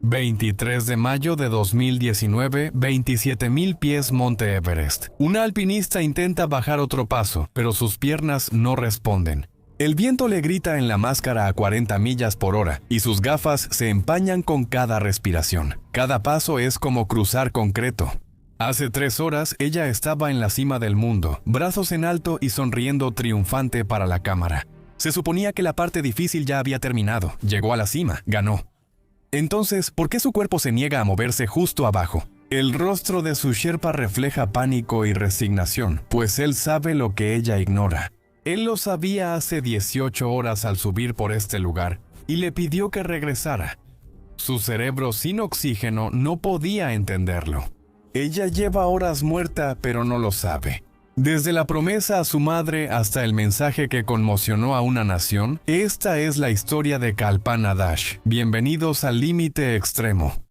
23 de mayo de 2019, 27.000 pies Monte Everest. Una alpinista intenta bajar otro paso, pero sus piernas no responden. El viento le grita en la máscara a 40 millas por hora y sus gafas se empañan con cada respiración. Cada paso es como cruzar concreto. Hace 3 horas ella estaba en la cima del mundo, brazos en alto y sonriendo triunfante para la cámara. Se suponía que la parte difícil ya había terminado. Llegó a la cima, ganó. Entonces, ¿por qué su cuerpo se niega a moverse justo abajo? El rostro de su sherpa refleja pánico y resignación, pues él sabe lo que ella ignora. Él lo sabía hace 18 horas al subir por este lugar, y le pidió que regresara. Su cerebro sin oxígeno no podía entenderlo. Ella lleva horas muerta, pero no lo sabe. Desde la promesa a su madre hasta el mensaje que conmocionó a una nación, esta es la historia de Kalpana Das. Bienvenidos al límite extremo.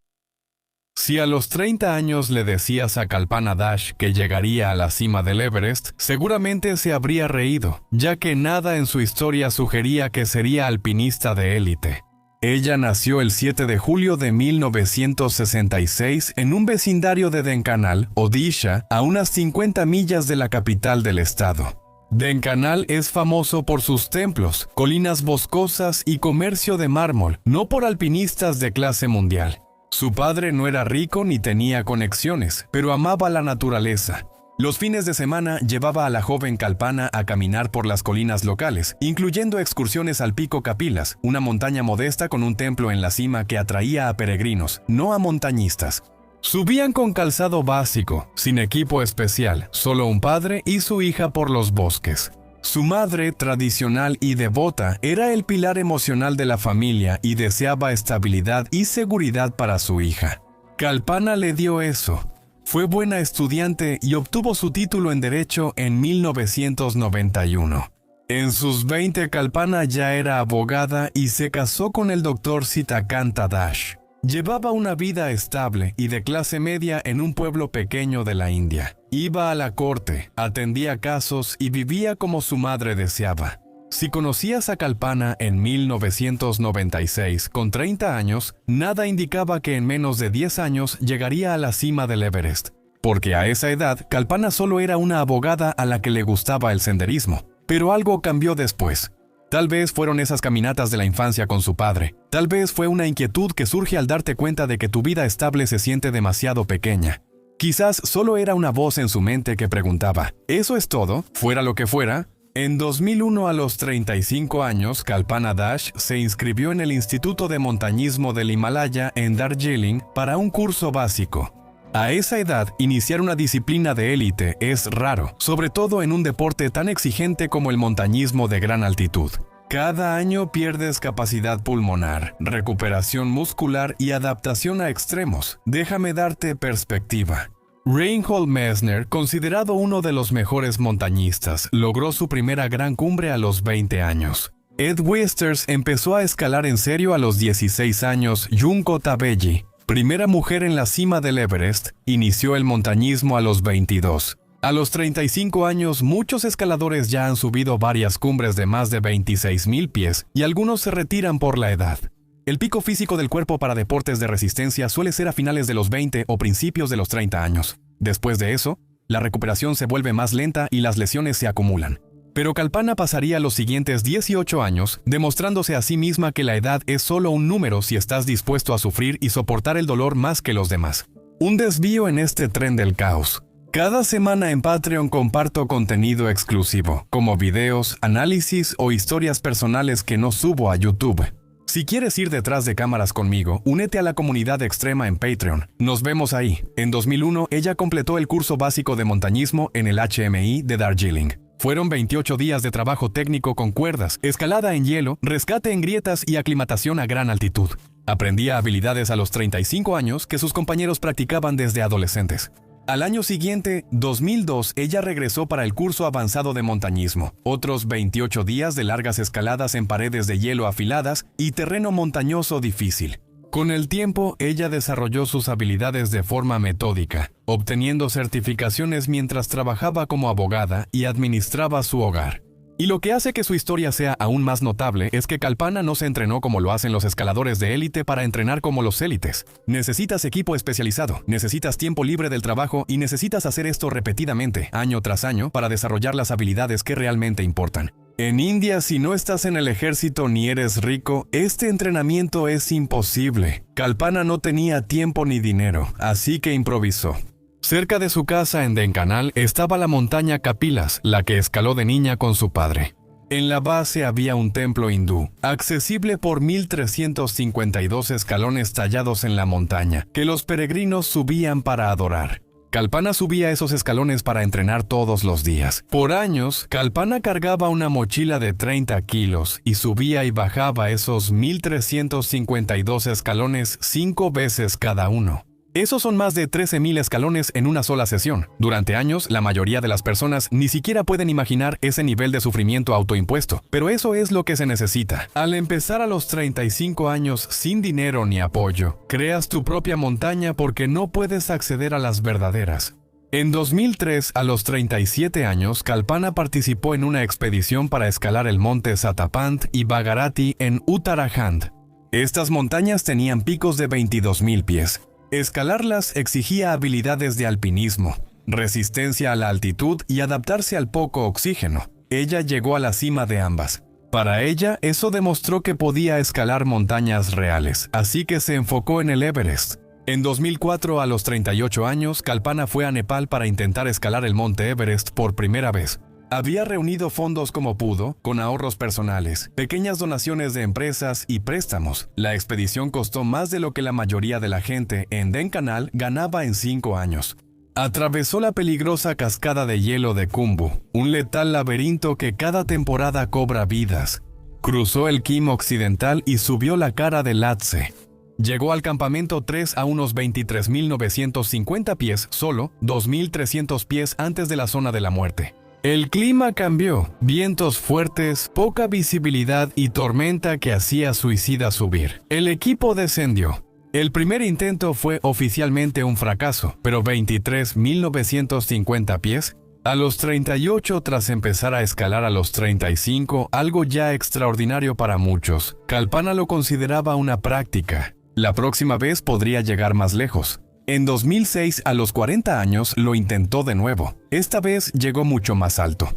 Si a los 30 años le decías a Kalpana Das que llegaría a la cima del Everest, seguramente se habría reído, ya que nada en su historia sugería que sería alpinista de élite. Ella nació el 7 de julio de 1966 en un vecindario de Dhenkanal, Odisha, a unas 50 millas de la capital del estado. Dhenkanal es famoso por sus templos, colinas boscosas y comercio de mármol, no por alpinistas de clase mundial. Su padre no era rico ni tenía conexiones, pero amaba la naturaleza. Los fines de semana llevaba a la joven Kalpana a caminar por las colinas locales, incluyendo excursiones al Pico Kapilas, una montaña modesta con un templo en la cima que atraía a peregrinos, no a montañistas. Subían con calzado básico, sin equipo especial, solo un padre y su hija por los bosques. Su madre, tradicional y devota, era el pilar emocional de la familia y deseaba estabilidad y seguridad para su hija. Kalpana le dio eso. Fue buena estudiante y obtuvo su título en Derecho en 1991. En sus 20, Kalpana ya era abogada y se casó con el Dr. Sitakanta Das. Llevaba una vida estable y de clase media en un pueblo pequeño de la India. Iba a la corte, atendía casos y vivía como su madre deseaba. Si conocías a Kalpana en 1996, con 30 años, nada indicaba que en menos de 10 años llegaría a la cima del Everest. Porque a esa edad, Kalpana solo era una abogada a la que le gustaba el senderismo. Pero algo cambió después. Tal vez fueron esas caminatas de la infancia con su padre. Tal vez fue una inquietud que surge al darte cuenta de que tu vida estable se siente demasiado pequeña. Quizás solo era una voz en su mente que preguntaba, ¿eso es todo? ¿Fuera lo que fuera? En 2001, a los 35 años, Kalpana Das se inscribió en el Instituto de Montañismo del Himalaya en Darjeeling para un curso básico. A esa edad, iniciar una disciplina de élite es raro, sobre todo en un deporte tan exigente como el montañismo de gran altitud. Cada año pierdes capacidad pulmonar, recuperación muscular y adaptación a extremos. Déjame darte perspectiva. Reinhold Messner, considerado uno de los mejores montañistas, logró su primera gran cumbre a los 20 años. Ed Wisters empezó a escalar en serio a los 16 años. Junko Tabelli, primera mujer en la cima del Everest, inició el montañismo a los 22. A los 35 años, muchos escaladores ya han subido varias cumbres de más de 26.000 pies y algunos se retiran por la edad. El pico físico del cuerpo para deportes de resistencia suele ser a finales de los 20 o principios de los 30 años. Después de eso, la recuperación se vuelve más lenta y las lesiones se acumulan. Pero Kalpana pasaría los siguientes 18 años demostrándose a sí misma que la edad es solo un número si estás dispuesto a sufrir y soportar el dolor más que los demás. Un desvío en este tren del caos. Cada semana en Patreon comparto contenido exclusivo, como videos, análisis o historias personales que no subo a YouTube. Si quieres ir detrás de cámaras conmigo, únete a la comunidad extrema en Patreon. Nos vemos ahí. En 2001, ella completó el curso básico de montañismo en el HMI de Darjeeling. Fueron 28 días de trabajo técnico con cuerdas, escalada en hielo, rescate en grietas y aclimatación a gran altitud. Aprendía habilidades a los 35 años que sus compañeros practicaban desde adolescentes. Al año siguiente, 2002, ella regresó para el curso avanzado de montañismo. Otros 28 días de largas escaladas en paredes de hielo afiladas y terreno montañoso difícil. Con el tiempo, ella desarrolló sus habilidades de forma metódica, obteniendo certificaciones mientras trabajaba como abogada y administraba su hogar. Y lo que hace que su historia sea aún más notable es que Kalpana no se entrenó como lo hacen los escaladores de élite para entrenar como los élites. Necesitas equipo especializado, necesitas tiempo libre del trabajo y necesitas hacer esto repetidamente, año tras año, para desarrollar las habilidades que realmente importan. En India, si no estás en el ejército ni eres rico, este entrenamiento es imposible. Kalpana no tenía tiempo ni dinero, así que improvisó. Cerca de su casa en Dhenkanal estaba la montaña Kapilas, la que escaló de niña con su padre. En la base había un templo hindú, accesible por 1,352 escalones tallados en la montaña, que los peregrinos subían para adorar. Kalpana subía esos escalones para entrenar todos los días. Por años, Kalpana cargaba una mochila de 30 kilos y subía y bajaba esos 1,352 escalones 5 veces cada uno. Esos son más de 13,000 escalones en una sola sesión. Durante años, la mayoría de las personas ni siquiera pueden imaginar ese nivel de sufrimiento autoimpuesto, pero eso es lo que se necesita. Al empezar a los 35 años sin dinero ni apoyo, creas tu propia montaña porque no puedes acceder a las verdaderas. En 2003, a los 37 años, Kalpana participó en una expedición para escalar el monte Satapant y Bhagarati en Uttarakhand. Estas montañas tenían picos de 22,000 pies. Escalarlas exigía habilidades de alpinismo, resistencia a la altitud y adaptarse al poco oxígeno. Ella llegó a la cima de ambas. Para ella, eso demostró que podía escalar montañas reales, así que se enfocó en el Everest. En 2004, a los 38 años, Kalpana fue a Nepal para intentar escalar el monte Everest por primera vez. Había reunido fondos como pudo, con ahorros personales, pequeñas donaciones de empresas y préstamos. La expedición costó más de lo que la mayoría de la gente en Dhenkanal ganaba en 5 años. Atravesó la peligrosa cascada de hielo de Khumbu, un letal laberinto que cada temporada cobra vidas. Cruzó el Kim occidental y subió la cara del Lhotse. Llegó al campamento 3 a unos 23,950 pies, solo 2,300 pies antes de la zona de la muerte. El clima cambió, vientos fuertes, poca visibilidad y tormenta que hacía suicida subir. El equipo descendió. El primer intento fue oficialmente un fracaso, pero 23,950 pies. A los 38, tras empezar a escalar a los 35, algo ya extraordinario para muchos, Kalpana lo consideraba una práctica. La próxima vez podría llegar más lejos. En 2006, a los 40 años, lo intentó de nuevo. Esta vez llegó mucho más alto.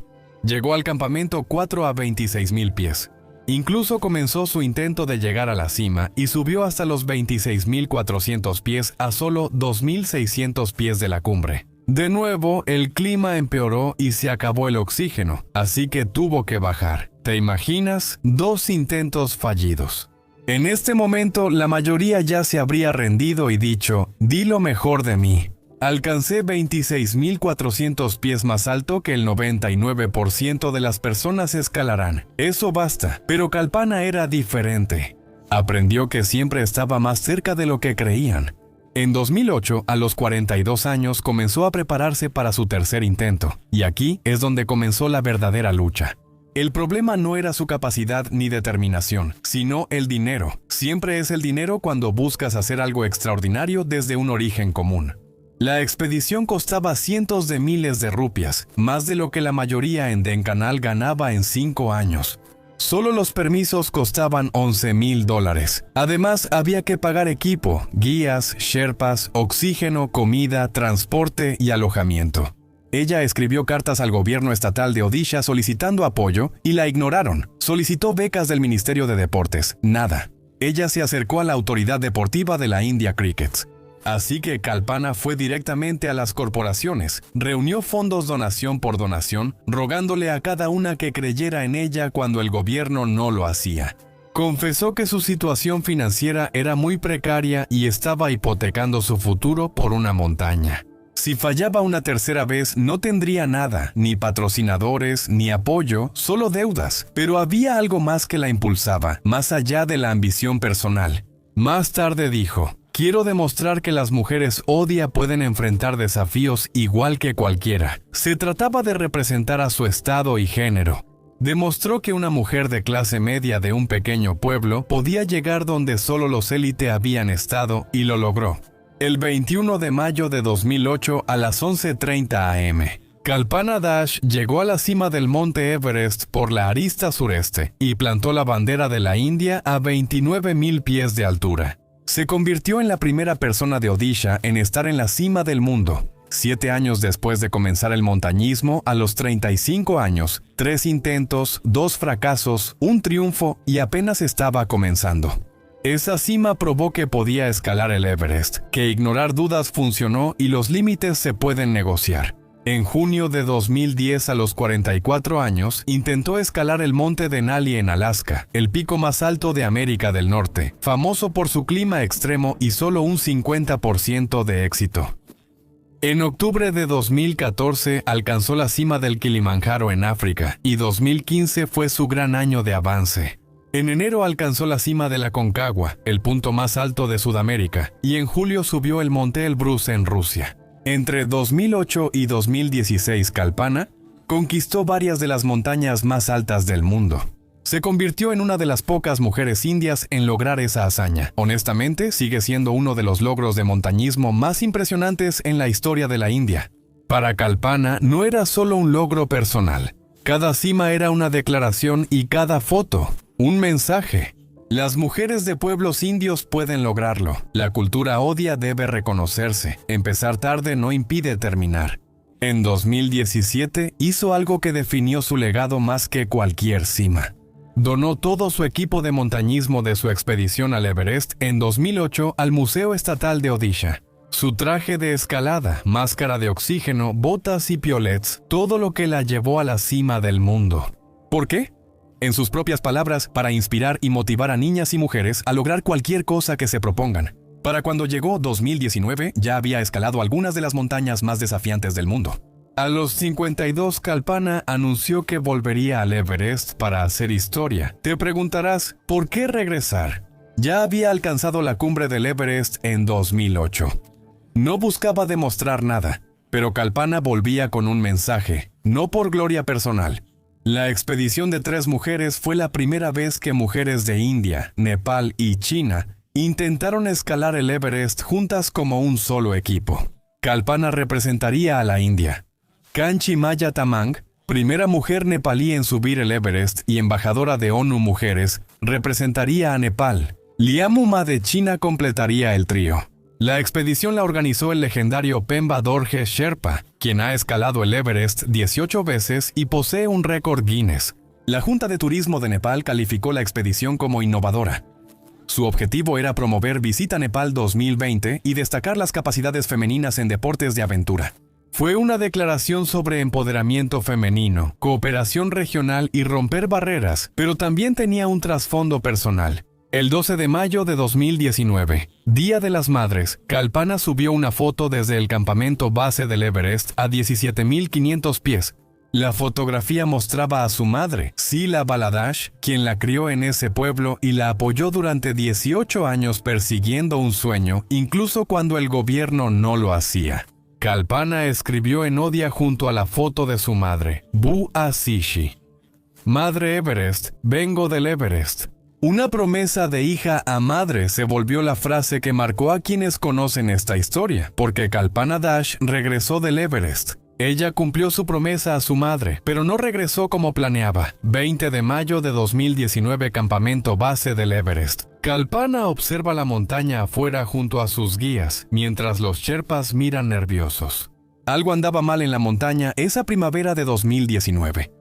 Llegó al campamento 4 a 26,000 pies. Incluso comenzó su intento de llegar a la cima y subió hasta los 26,400 pies a solo 2,600 pies de la cumbre. De nuevo, el clima empeoró y se acabó el oxígeno, así que tuvo que bajar. ¿Te imaginas? 2 intentos fallidos. En este momento, la mayoría ya se habría rendido y dicho, di lo mejor de mí. Alcancé 26,400 pies más alto que el 99% de las personas escalarán. Eso basta, pero Kalpana era diferente. Aprendió que siempre estaba más cerca de lo que creían. En 2008, a los 42 años, comenzó a prepararse para su tercer intento, y aquí es donde comenzó la verdadera lucha. El problema no era su capacidad ni determinación, sino el dinero. Siempre es el dinero cuando buscas hacer algo extraordinario desde un origen común. La expedición costaba cientos de miles de rupias, más de lo que la mayoría en Dhenkanal ganaba en 5 años. Solo los permisos costaban $11,000. Además, había que pagar equipo, guías, sherpas, oxígeno, comida, transporte y alojamiento. Ella escribió cartas al gobierno estatal de Odisha solicitando apoyo y la ignoraron. Solicitó becas del Ministerio de Deportes. Nada. Ella se acercó a la autoridad deportiva de la India Cricket. Así que Kalpana fue directamente a las corporaciones, reunió fondos donación por donación, rogándole a cada una que creyera en ella cuando el gobierno no lo hacía. Confesó que su situación financiera era muy precaria y estaba hipotecando su futuro por una montaña. Si fallaba una tercera vez, no tendría nada, ni patrocinadores, ni apoyo, solo deudas. Pero había algo más que la impulsaba, más allá de la ambición personal. Más tarde dijo, quiero demostrar que las mujeres Odia pueden enfrentar desafíos igual que cualquiera. Se trataba de representar a su estado y género. Demostró que una mujer de clase media de un pequeño pueblo podía llegar donde solo los élite habían estado y lo logró. El 21 de mayo de 2008 a las 11:30 am. Kalpana Das llegó a la cima del monte Everest por la arista sureste y plantó la bandera de la India a 29,000 pies de altura. Se convirtió en la primera persona de Odisha en estar en la cima del mundo. 7 años después de comenzar el montañismo, a los 35 años, 3 intentos, 2 fracasos, un triunfo y apenas estaba comenzando. Esa cima probó que podía escalar el Everest, que ignorar dudas funcionó y los límites se pueden negociar. En junio de 2010, a los 44 años, intentó escalar el monte Denali en Alaska, el pico más alto de América del Norte, famoso por su clima extremo y solo un 50% de éxito. En octubre de 2014 alcanzó la cima del Kilimanjaro en África y 2015 fue su gran año de avance. En enero alcanzó la cima de la Aconcagua, el punto más alto de Sudamérica, y en julio subió el monte Elbrus en Rusia. Entre 2008 y 2016, Kalpana conquistó varias de las montañas más altas del mundo. Se convirtió en una de las pocas mujeres indias en lograr esa hazaña. Honestamente, sigue siendo uno de los logros de montañismo más impresionantes en la historia de la India. Para Kalpana no era solo un logro personal. Cada cima era una declaración y cada foto, un mensaje. Las mujeres de pueblos indios pueden lograrlo. La cultura odia debe reconocerse. Empezar tarde no impide terminar. En 2017 hizo algo que definió su legado más que cualquier cima. Donó todo su equipo de montañismo de su expedición al Everest en 2008 al Museo Estatal de Odisha. Su traje de escalada, máscara de oxígeno, botas y piolets, todo lo que la llevó a la cima del mundo. ¿Por qué? En sus propias palabras, para inspirar y motivar a niñas y mujeres a lograr cualquier cosa que se propongan. Para cuando llegó 2019, ya había escalado algunas de las montañas más desafiantes del mundo. A los 52, Kalpana anunció que volvería al Everest para hacer historia. Te preguntarás, ¿por qué regresar? Ya había alcanzado la cumbre del Everest en 2008. No buscaba demostrar nada, pero Kalpana volvía con un mensaje, no por gloria personal. La expedición de 3 mujeres fue la primera vez que mujeres de India, Nepal y China intentaron escalar el Everest juntas como un solo equipo. Kalpana representaría a la India. Kanchi Maya Tamang, primera mujer nepalí en subir el Everest y embajadora de ONU Mujeres, representaría a Nepal. Liamuma de China completaría el trío. La expedición la organizó el legendario Pemba Dorje Sherpa, quien ha escalado el Everest 18 veces y posee un récord Guinness. La Junta de Turismo de Nepal calificó la expedición como innovadora. Su objetivo era promover Visita Nepal 2020 y destacar las capacidades femeninas en deportes de aventura. Fue una declaración sobre empoderamiento femenino, cooperación regional y romper barreras, pero también tenía un trasfondo personal. El 12 de mayo de 2019, Día de las Madres, Kalpana subió una foto desde el campamento base del Everest a 17,500 pies. La fotografía mostraba a su madre, Sila Baladash, quien la crió en ese pueblo y la apoyó durante 18 años persiguiendo un sueño, incluso cuando el gobierno no lo hacía. Kalpana escribió en odia junto a la foto de su madre, Bu Asishi. Madre Everest, vengo del Everest. Una promesa de hija a madre se volvió la frase que marcó a quienes conocen esta historia, porque Kalpana Das regresó del Everest. Ella cumplió su promesa a su madre, pero no regresó como planeaba. 20 de mayo de 2019, campamento base del Everest. Kalpana observa la montaña afuera junto a sus guías, mientras los sherpas miran nerviosos. Algo andaba mal en la montaña esa primavera de 2019.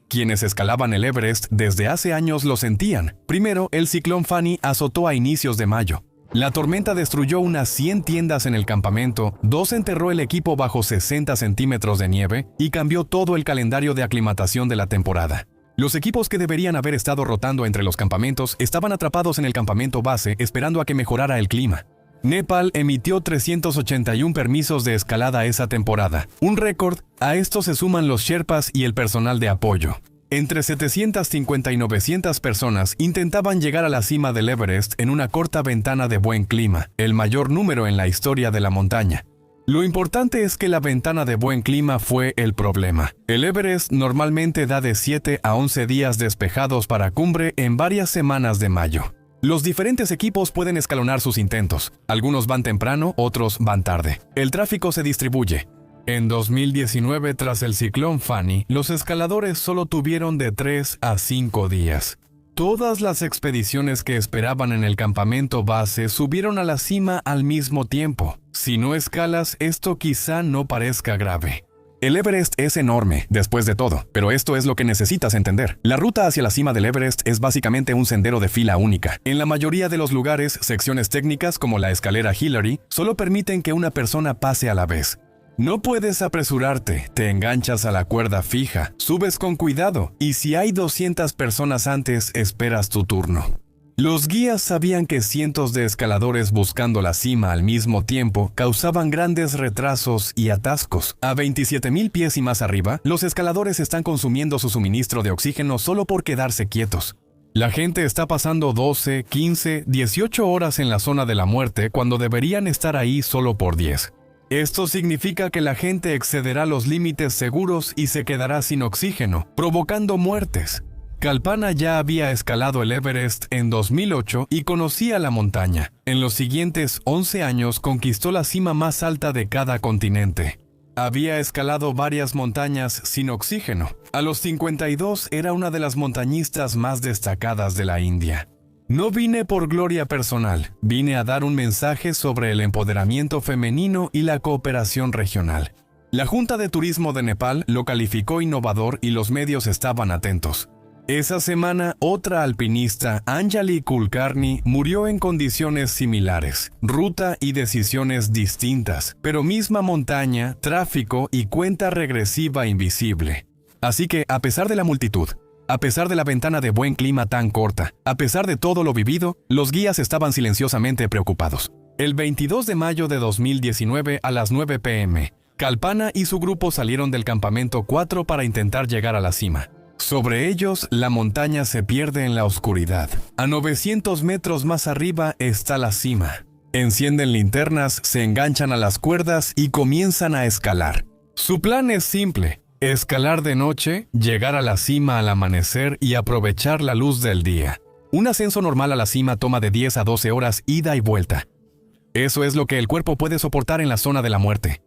Quienes escalaban el Everest desde hace años lo sentían. Primero, el ciclón Fani azotó a inicios de mayo. La tormenta destruyó unas 100 tiendas en el campamento, 2 enterró el equipo bajo 60 centímetros de nieve y cambió todo el calendario de aclimatación de la temporada. Los equipos que deberían haber estado rotando entre los campamentos estaban atrapados en el campamento base esperando a que mejorara el clima. Nepal emitió 381 permisos de escalada esa temporada, un récord. A esto se suman los sherpas y el personal de apoyo. Entre 750 y 900 personas intentaban llegar a la cima del Everest en una corta ventana de buen clima, el mayor número en la historia de la montaña. Lo importante es que la ventana de buen clima fue el problema. El Everest normalmente da de 7 a 11 días despejados para cumbre en varias semanas de mayo. Los diferentes equipos pueden escalonar sus intentos. Algunos van temprano, otros van tarde. El tráfico se distribuye. En 2019, tras el ciclón Fani, los escaladores solo tuvieron de 3 a 5 días. Todas las expediciones que esperaban en el campamento base subieron a la cima al mismo tiempo. Si no escalas, esto quizá no parezca grave. El Everest es enorme, después de todo, pero esto es lo que necesitas entender. La ruta hacia la cima del Everest es básicamente un sendero de fila única. En la mayoría de los lugares, secciones técnicas como la escalera Hillary solo permiten que una persona pase a la vez. No puedes apresurarte, te enganchas a la cuerda fija, subes con cuidado y si hay 200 personas antes, esperas tu turno. Los guías sabían que cientos de escaladores buscando la cima al mismo tiempo causaban grandes retrasos y atascos. A 27,000 pies y más arriba, los escaladores están consumiendo su suministro de oxígeno solo por quedarse quietos. La gente está pasando 12, 15, 18 horas en la zona de la muerte cuando deberían estar ahí solo por 10. Esto significa que la gente excederá los límites seguros y se quedará sin oxígeno, provocando muertes. Kalpana ya había escalado el Everest en 2008 y conocía la montaña. En los siguientes 11 años conquistó la cima más alta de cada continente. Había escalado varias montañas sin oxígeno. A los 52 era una de las montañistas más destacadas de la India. No vine por gloria personal, vine a dar un mensaje sobre el empoderamiento femenino y la cooperación regional. La Junta de Turismo de Nepal lo calificó innovador y los medios estaban atentos. Esa semana, otra alpinista, Anjali Kulkarni, murió en condiciones similares, ruta y decisiones distintas, pero misma montaña, tráfico y cuenta regresiva invisible. Así que, a pesar de la multitud, a pesar de la ventana de buen clima tan corta, a pesar de todo lo vivido, los guías estaban silenciosamente preocupados. El 22 de mayo de 2019 a las 9 p.m., Kalpana y su grupo salieron del campamento 4 para intentar llegar a la cima. Sobre ellos, la montaña se pierde en la oscuridad. A 900 metros más arriba está la cima. Encienden linternas, se enganchan a las cuerdas y comienzan a escalar. Su plan es simple: escalar de noche, llegar a la cima al amanecer y aprovechar la luz del día. Un ascenso normal a la cima toma de 10 a 12 horas ida y vuelta. Eso es lo que el cuerpo puede soportar en la zona de la muerte.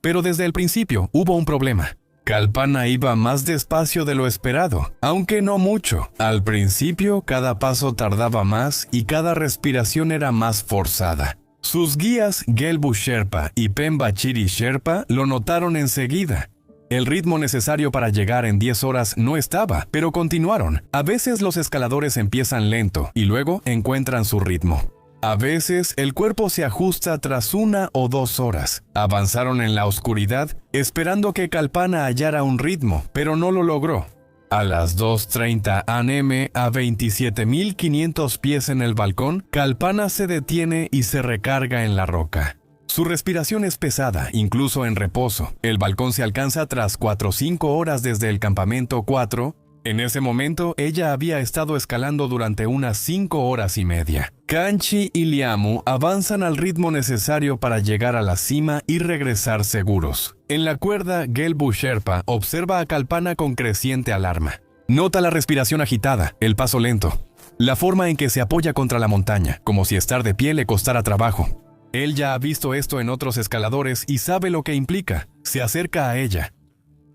Pero desde el principio hubo un problema. Kalpana iba más despacio de lo esperado, aunque no mucho. Al principio, cada paso tardaba más y cada respiración era más forzada. Sus guías, Gelbu Sherpa y Pemba Chiri Sherpa, lo notaron enseguida. El ritmo necesario para llegar en 10 horas no estaba, pero continuaron. A veces los escaladores empiezan lento y luego encuentran su ritmo. A veces, el cuerpo se ajusta tras 1 o 2 horas. Avanzaron en la oscuridad, esperando que Kalpana hallara un ritmo, pero no lo logró. A las 2:30 am, a 27,500 pies en el balcón, Kalpana se detiene y se recarga en la roca. Su respiración es pesada, incluso en reposo. El balcón se alcanza tras 4 o 5 horas desde el campamento 4. En ese momento, ella había estado escalando durante unas 5 horas y media. Kanchi y Liamu avanzan al ritmo necesario para llegar a la cima y regresar seguros. En la cuerda, Gelbu Sherpa observa a Kalpana con creciente alarma. Nota la respiración agitada, el paso lento, la forma en que se apoya contra la montaña, como si estar de pie le costara trabajo. Él ya ha visto esto en otros escaladores y sabe lo que implica. Se acerca a ella.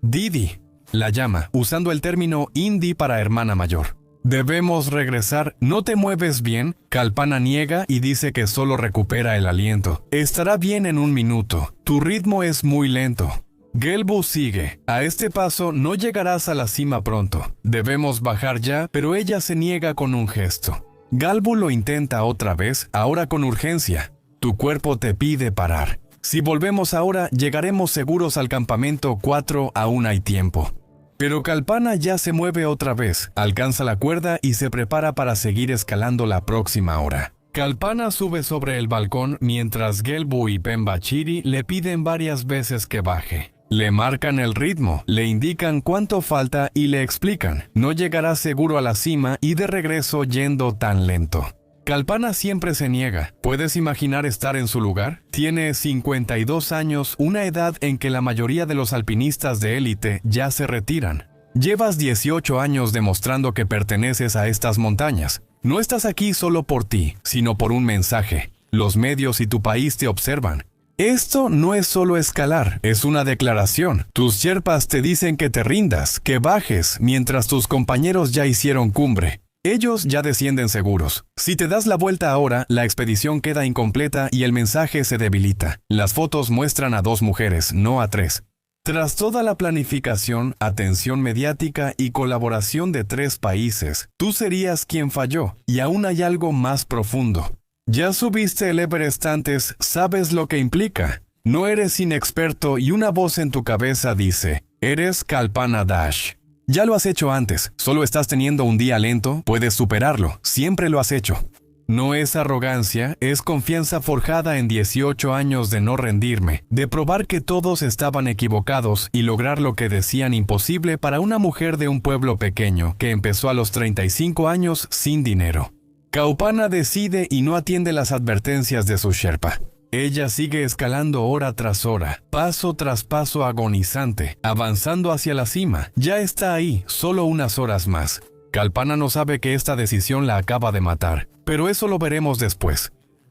Didi la llama, usando el término hindi para hermana mayor. Debemos regresar, ¿no te mueves bien? Kalpana niega y dice que solo recupera el aliento. Estará bien en 1 minuto. Tu ritmo es muy lento. Gelbu sigue. A este paso no llegarás a la cima pronto. Debemos bajar ya, pero ella se niega con un gesto. Gelbu lo intenta otra vez, ahora con urgencia. Tu cuerpo te pide parar. Si volvemos ahora, llegaremos seguros al campamento 4, aún hay tiempo. Pero Kalpana ya se mueve otra vez, alcanza la cuerda y se prepara para seguir escalando la próxima hora. Kalpana sube sobre el balcón mientras Gelbu y Pemba Chiri le piden varias veces que baje. Le marcan el ritmo, le indican cuánto falta y le explican: no llegará seguro a la cima y de regreso yendo tan lento. Kalpana siempre se niega. ¿Puedes imaginar estar en su lugar? Tiene 52 años, una edad en que la mayoría de los alpinistas de élite ya se retiran. Llevas 18 años demostrando que perteneces a estas montañas. No estás aquí solo por ti, sino por un mensaje. Los medios y tu país te observan. Esto no es solo escalar, es una declaración. Tus sherpas te dicen que te rindas, que bajes, mientras tus compañeros ya hicieron cumbre. Ellos ya descienden seguros. Si te das la vuelta ahora, la expedición queda incompleta y el mensaje se debilita. Las fotos muestran a 2 mujeres, no a 3. Tras toda la planificación, atención mediática y colaboración de 3 países, tú serías quien falló, y aún hay algo más profundo. Ya subiste el Everest antes, sabes lo que implica. No eres inexperto y una voz en tu cabeza dice, eres Kalpana Dash. Ya lo has hecho antes, solo estás teniendo un día lento, puedes superarlo, siempre lo has hecho. No es arrogancia, es confianza forjada en 18 años de no rendirme, de probar que todos estaban equivocados y lograr lo que decían imposible para una mujer de un pueblo pequeño que empezó a los 35 años sin dinero. Kalpana decide y no atiende las advertencias de su sherpa. Ella sigue escalando hora tras hora, paso tras paso agonizante, avanzando hacia la cima. Ya está ahí, solo unas horas más. Kalpana no sabe que esta decisión la acaba de matar, pero eso lo veremos después.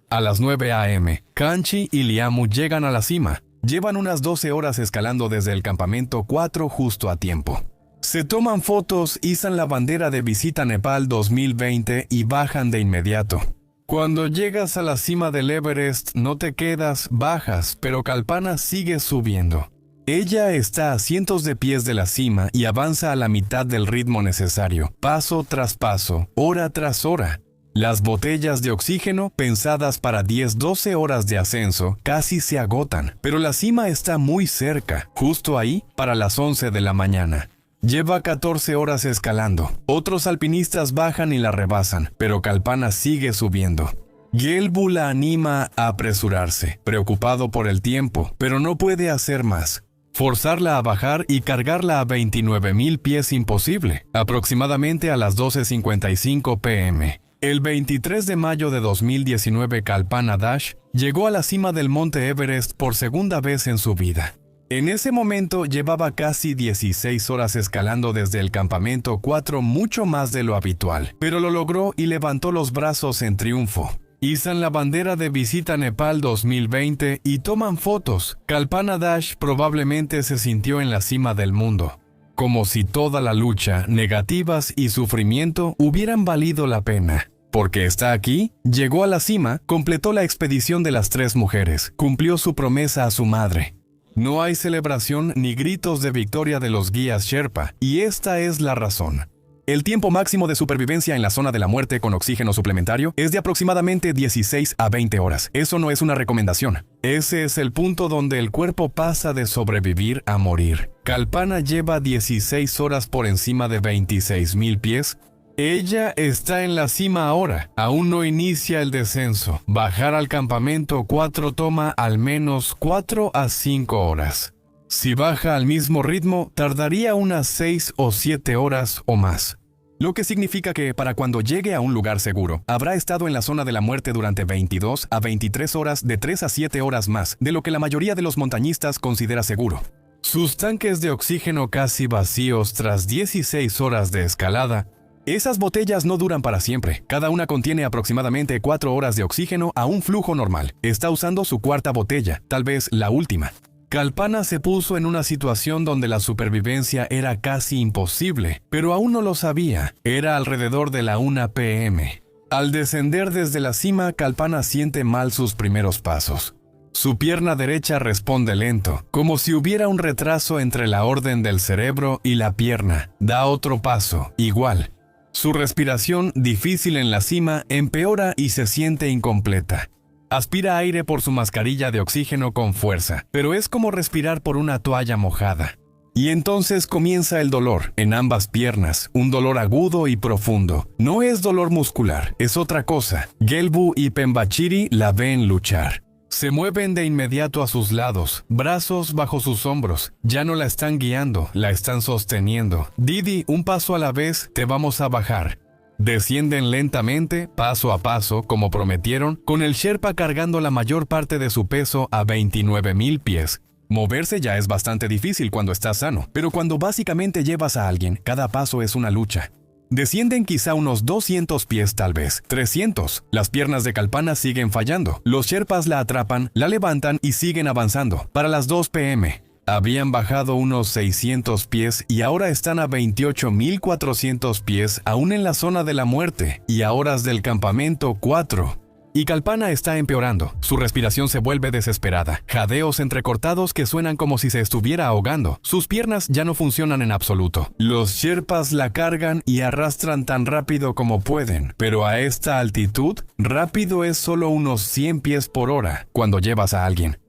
A las 9 a.m., Kanchi y Liamu llegan a la cima. Llevan unas 12 horas escalando desde el campamento 4 justo a tiempo. Se toman fotos, izan la bandera de Visita Nepal 2020 y bajan de inmediato. Cuando llegas a la cima del Everest, no te quedas, bajas, pero Kalpana sigue subiendo. Ella está a cientos de pies de la cima y avanza a la mitad del ritmo necesario, paso tras paso, hora tras hora. Las botellas de oxígeno, pensadas para 10-12 horas de ascenso, casi se agotan, pero la cima está muy cerca, justo ahí, para las 11 de la mañana. Lleva 14 horas escalando. Otros alpinistas bajan y la rebasan, pero Kalpana sigue subiendo. Gelbu la anima a apresurarse, preocupado por el tiempo, pero no puede hacer más. Forzarla a bajar y cargarla a 29,000 pies imposible, aproximadamente a las 12:55 p.m. El 23 de mayo de 2019, Kalpana Dash llegó a la cima del monte Everest por segunda vez en su vida. En ese momento llevaba casi 16 horas escalando desde el campamento 4, mucho más de lo habitual, pero lo logró y levantó los brazos en triunfo. Izan la bandera de Visita Nepal 2020 y toman fotos. Kalpana Dash probablemente se sintió en la cima del mundo, como si toda la lucha, negativas y sufrimiento hubieran valido la pena. Porque está aquí, llegó a la cima, completó la expedición de las 3 mujeres, cumplió su promesa a su madre. No hay celebración ni gritos de victoria de los guías Sherpa, y esta es la razón. El tiempo máximo de supervivencia en la zona de la muerte con oxígeno suplementario es de aproximadamente 16 a 20 horas. Eso no es una recomendación. Ese es el punto donde el cuerpo pasa de sobrevivir a morir. Kalpana lleva 16 horas por encima de 26,000 pies. Ella está en la cima ahora. Aún no inicia el descenso. Bajar al campamento 4 toma al menos 4 a 5 horas. Si baja al mismo ritmo, tardaría unas 6 o 7 horas o más. Lo que significa que, para cuando llegue a un lugar seguro, habrá estado en la zona de la muerte durante 22 a 23 horas, de 3 a 7 horas más, de lo que la mayoría de los montañistas considera seguro. Sus tanques de oxígeno casi vacíos tras 16 horas de escalada. Esas botellas no duran para siempre. Cada una contiene aproximadamente 4 horas de oxígeno a un flujo normal. Está usando su 4ª botella, tal vez la última. Kalpana se puso en una situación donde la supervivencia era casi imposible, pero aún no lo sabía. Era alrededor de la 1 p.m. Al descender desde la cima, Kalpana siente mal sus primeros pasos. Su pierna derecha responde lento, como si hubiera un retraso entre la orden del cerebro y la pierna. Da otro paso, igual. Su respiración, difícil en la cima, empeora y se siente incompleta. Aspira aire por su mascarilla de oxígeno con fuerza, pero es como respirar por una toalla mojada. Y entonces comienza el dolor en ambas piernas, un dolor agudo y profundo. No es dolor muscular, es otra cosa. Gelbu y Pembachiri la ven luchar. Se mueven de inmediato a sus lados, brazos bajo sus hombros. Ya no la están guiando, la están sosteniendo. Didi, un paso a la vez, te vamos a bajar. Descienden lentamente, paso a paso, como prometieron, con el Sherpa cargando la mayor parte de su peso a 29,000 pies. Moverse ya es bastante difícil cuando estás sano, pero cuando básicamente llevas a alguien, cada paso es una lucha. Descienden quizá unos 200 pies tal vez, 300. Las piernas de Kalpana siguen fallando. Los Sherpas la atrapan, la levantan y siguen avanzando. Para las 2 p.m. habían bajado unos 600 pies y ahora están a 28.400 pies aún en la zona de la muerte y a horas del campamento 4. Y Kalpana está empeorando. Su respiración se vuelve desesperada. Jadeos entrecortados que suenan como si se estuviera ahogando. Sus piernas ya no funcionan en absoluto. Los Sherpas la cargan y arrastran tan rápido como pueden. Pero a esta altitud, rápido es solo unos 100 pies por hora cuando llevas a alguien.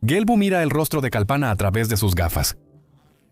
Gelbu mira el rostro de Kalpana a través de sus gafas.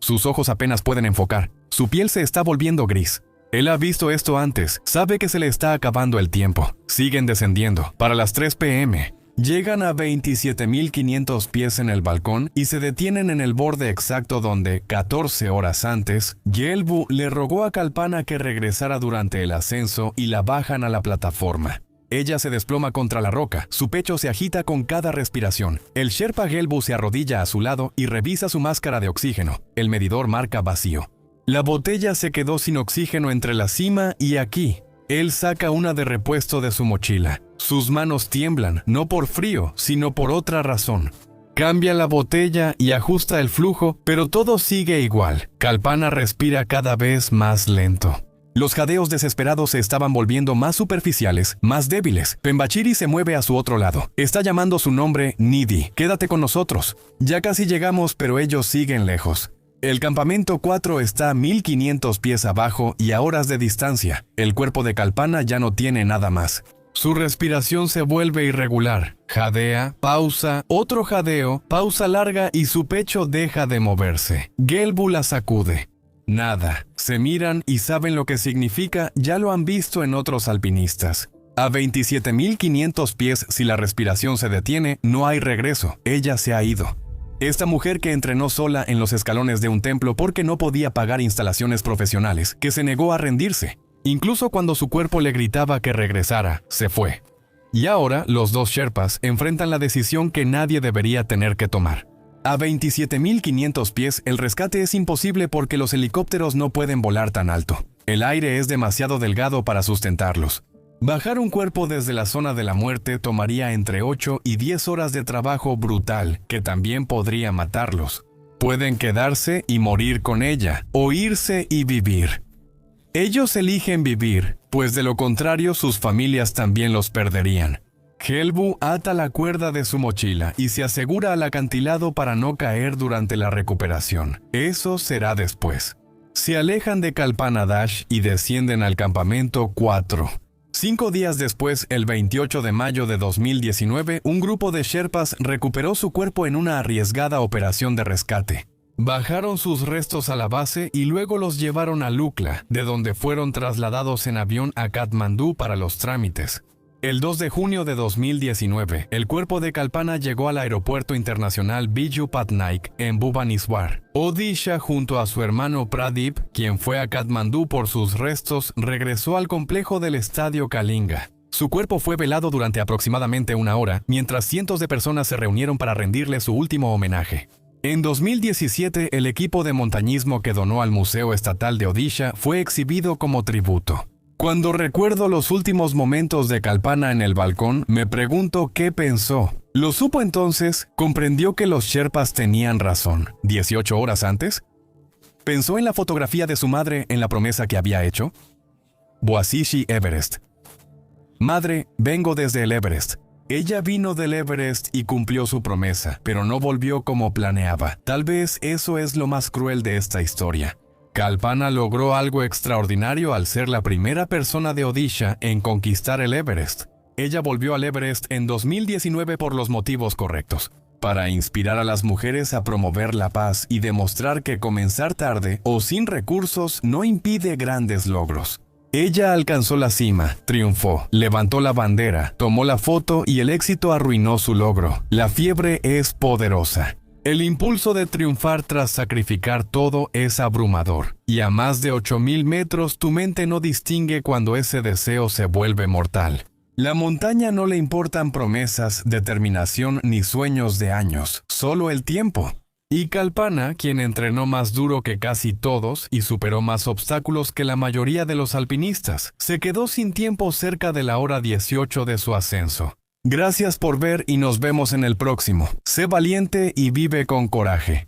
Sus ojos apenas pueden enfocar. Su piel se está volviendo gris. Él ha visto esto antes, sabe que se le está acabando el tiempo. Siguen descendiendo. Para las 3 p.m. llegan a 27.500 pies en el balcón y se detienen en el borde exacto donde, 14 horas antes, Gelbu le rogó a Kalpana que regresara durante el ascenso y la bajan a la plataforma. Ella se desploma contra la roca, su pecho se agita con cada respiración. El Sherpa Gelbu se arrodilla a su lado y revisa su máscara de oxígeno. El medidor marca vacío. La botella se quedó sin oxígeno entre la cima y aquí. Él saca una de repuesto de su mochila. Sus manos tiemblan, no por frío, sino por otra razón. Cambia la botella y ajusta el flujo, pero todo sigue igual. Kalpana respira cada vez más lento. Los jadeos desesperados se estaban volviendo más superficiales, más débiles. Pembachiri se mueve a su otro lado. Está llamando su nombre Nidhi. Quédate con nosotros. Ya casi llegamos, pero ellos siguen lejos. El campamento 4 está a 1.500 pies abajo y a horas de distancia. El cuerpo de Kalpana ya no tiene nada más. Su respiración se vuelve irregular. Jadea, pausa, otro jadeo, pausa larga y su pecho deja de moverse. Gelbu la sacude. Nada. Se miran y saben lo que significa, ya lo han visto en otros alpinistas. A 27.500 pies, si la respiración se detiene, no hay regreso. Ella se ha ido. Esta mujer que entrenó sola en los escalones de un templo porque no podía pagar instalaciones profesionales, que se negó a rendirse. Incluso cuando su cuerpo le gritaba que regresara, se fue. Y ahora los dos Sherpas enfrentan la decisión que nadie debería tener que tomar. A 27.500 pies el rescate es imposible porque los helicópteros no pueden volar tan alto. El aire es demasiado delgado para sustentarlos. Bajar un cuerpo desde la zona de la muerte tomaría entre 8 y 10 horas de trabajo brutal, que también podría matarlos. Pueden quedarse y morir con ella, o irse y vivir. Ellos eligen vivir, pues de lo contrario sus familias también los perderían. Gelbu ata la cuerda de su mochila y se asegura al acantilado para no caer durante la recuperación. Eso será después. Se alejan de Kalpana Dash y descienden al campamento 4. 5 días después, el 28 de mayo de 2019, un grupo de Sherpas recuperó su cuerpo en una arriesgada operación de rescate. Bajaron sus restos a la base y luego los llevaron a Lukla, de donde fueron trasladados en avión a Katmandú para los trámites. El 2 de junio de 2019, el cuerpo de Kalpana llegó al aeropuerto internacional Biju Patnaik en Bhubaneswar. Odisha, junto a su hermano Pradeep, quien fue a Katmandú por sus restos, regresó al complejo del estadio Kalinga. Su cuerpo fue velado durante aproximadamente una hora, mientras cientos de personas se reunieron para rendirle su último homenaje. En 2017, el equipo de montañismo que donó al Museo Estatal de Odisha fue exhibido como tributo. Cuando recuerdo los últimos momentos de Kalpana en el balcón, me pregunto qué pensó. ¿Lo supo entonces? ¿Comprendió que los Sherpas tenían razón 18 horas antes? ¿Pensó en la fotografía de su madre en la promesa que había hecho? Boasishi Everest. Madre, vengo desde el Everest. Ella vino del Everest y cumplió su promesa, pero no volvió como planeaba. Tal vez eso es lo más cruel de esta historia. Kalpana logró algo extraordinario al ser la primera persona de Odisha en conquistar el Everest. Ella volvió al Everest en 2019 por los motivos correctos, para inspirar a las mujeres a promover la paz y demostrar que comenzar tarde o sin recursos no impide grandes logros. Ella alcanzó la cima, triunfó, levantó la bandera, tomó la foto y el éxito arruinó su logro. La fiebre es poderosa. El impulso de triunfar tras sacrificar todo es abrumador, y a más de 8.000 metros tu mente no distingue cuando ese deseo se vuelve mortal. La montaña no le importan promesas, determinación ni sueños de años, solo el tiempo. Y Kalpana, quien entrenó más duro que casi todos y superó más obstáculos que la mayoría de los alpinistas, se quedó sin tiempo cerca de la hora 18 de su ascenso. Gracias por ver y nos vemos en el próximo. Sé valiente y vive con coraje.